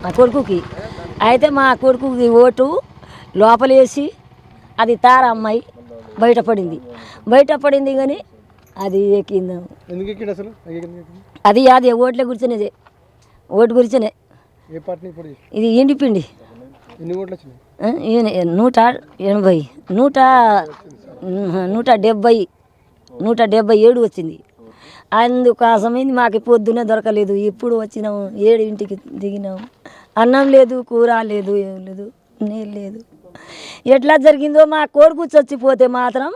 మా కొడుకుకి. అయితే మా కొడుకుకి ఓటు లోపలేసి అది తార అమ్మాయి బయటపడింది కానీ అది ఎక్కింది. అది ఓట్లే కూర్చునేదే, ఓటు కూర్చునే. ఇది ఇండిపిండి 180 177 వచ్చింది. అందుకోసమైంది మాకు పొద్దునే దొరకలేదు. ఇప్పుడు వచ్చినాము 7ంటికి దిగినాము. అన్నం లేదు, కూర లేదు, ఏం లేదు, నీళ్ళు లేదు. ఎట్లా జరిగిందో మా కొడుకు చచ్చిపోతే మాత్రం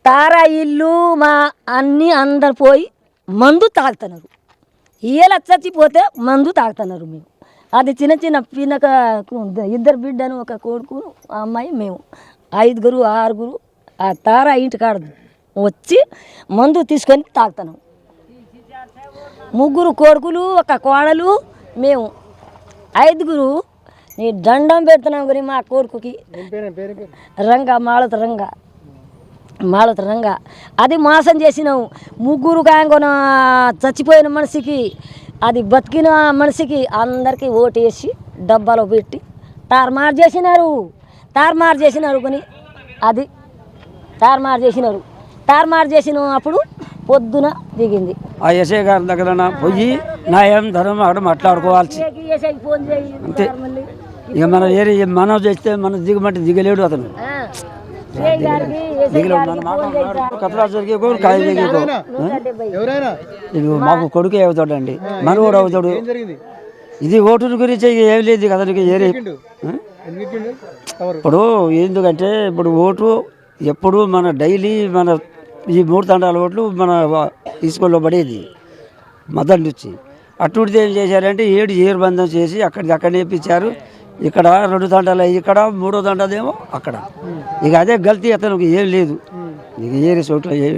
తారా ఇల్లు మా అందరు పోయి మందు తాగుతున్నారు. ఇలా చచ్చిపోతే మందు తాగుతున్నారు. మేము అది చిన్న పిన్నక 2 బిడ్డను, ఒక కొడుకు, అమ్మాయి, మేము 5 6 ఆ తారా ఇంటికాడ వచ్చి మందు తీసుకొని తాగుతున్నాం. 3 కొడుకులు, ఒక కోడలు, మేము 5 నీ దండం పెడుతున్నాం. కానీ మా కొడుకుకి మాలత రంగా అది మోసం చేసినావు. 3 కాంగొన చచ్చిపోయిన మనిషికి, అది బతికిన మనిషికి అందరికీ ఓటేసి డబ్బాలో పెట్టి తారుమారు చేసినారు. కానీ అది తారుమారు చేసినప్పుడు పొద్దున దిగింది. ఆ ఎస్ఐ గారి దగ్గర పోయి న్యాయం ధర్మం అక్కడ మాట్లాడుకోవాల్సి అంతే. ఇక మనం మనం చేస్తే మన దిగమంటే దిగలేడు అతను. మాకు కొడుకే అవుతాడండి, మనవడు అవుతాడు. ఇది ఓటు గురించి ఏం లేదు కదా. ఇప్పుడు ఎందుకంటే ఇప్పుడు ఓటు ఎప్పుడు మన డైలీ మన ఈ 3 తండాల ఓట్లు మన స్కూల్లో పడేది మొదటి నుంచి. అటువంటిది ఏం చేశారంటే 7 ఏరుబంధం చేసి అక్కడ నేర్పించారు. ఇక్కడ 2 తండాలు, ఇక్కడ 3వ తండాదేమో అక్కడ. ఇక అదే గల్తీ అతనికి ఏం లేదు. ఇక ఏరి చోట్ల ఏమి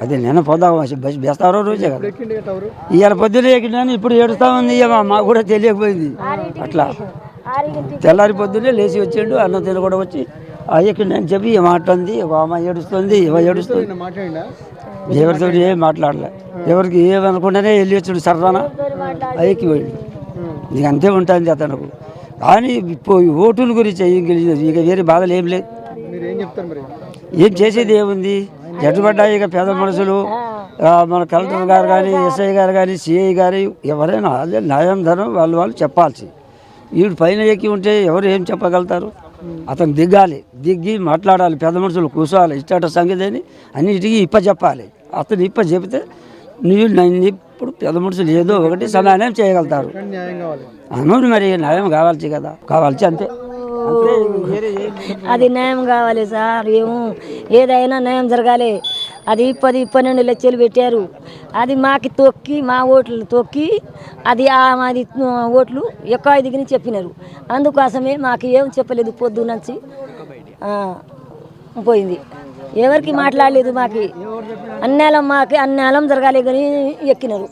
అదే నేను పొద్దాం బెస్తారో రోజే కదా. ఇవాళ పొద్దునే ఎక్కినాను, ఇప్పుడు ఏడుస్తా ఉంది. మాకు కూడా తెలియకపోయింది. అట్లా తెల్లారి పొద్దున్నే లేచి వచ్చిండు. అన్నం తిన కూడా వచ్చి ఎక్కిండని చెప్పి మాట్లాడింది. అమ్మ ఏడుస్తుంది, ఎవరితో ఏం మాట్లాడలే. ఎవరికి ఏమనుకుంటేనే వెళ్ళి వచ్చాడు సర్రానా ఎక్కిపోయింది. ఇక అంతే ఉంటుంది అతనికి. కానీ ఇప్పుడు ఓటుల గురించి ఇక వేరే బాధలు ఏం లేదు. ఏం చేసేది ఏముంది? జట్టుబడ్డాయి ఇక పేద మనుషులు, మన కలెక్టర్ గారు కానీ, ఎస్ఐ గారు కానీ, సిఐ గారు ఎవరైనా అదే న్యాయం ధరం వాళ్ళు చెప్పాల్సి. వీడు పైన ఎక్కి ఉంటే ఎవరు ఏం చెప్పగలుగుతారు? అతను దిగి మాట్లాడాలి. పెద్ద మనుషులు కూర్చోవాలి. ఇష్ట సంగతి అని అన్నిటికీ చెప్పాలి. అతను చెబితే ఇప్పుడు పెద్ద మనుషులు ఏదో ఒకటి సమాధానం చేయగలుగుతారు. అవును, మరి న్యాయం కావాల్సి అంతే. అది న్యాయం కావాలి సార్. ఏదైనా న్యాయం జరగాలి. అది 10-12 లక్షలు పెట్టారు. అది మాకు మా ఓట్లు తొక్కి అది ఓట్లు ఎక్కువ దిగిని చెప్పినారు. అందుకోసమే మాకు ఏం చెప్పలేదు. పొద్దు నుంచి పోయింది, ఎవరికి మాట్లాడలేదు. మాకు అన్నేలం జరగాలి కానీ ఎక్కినారు.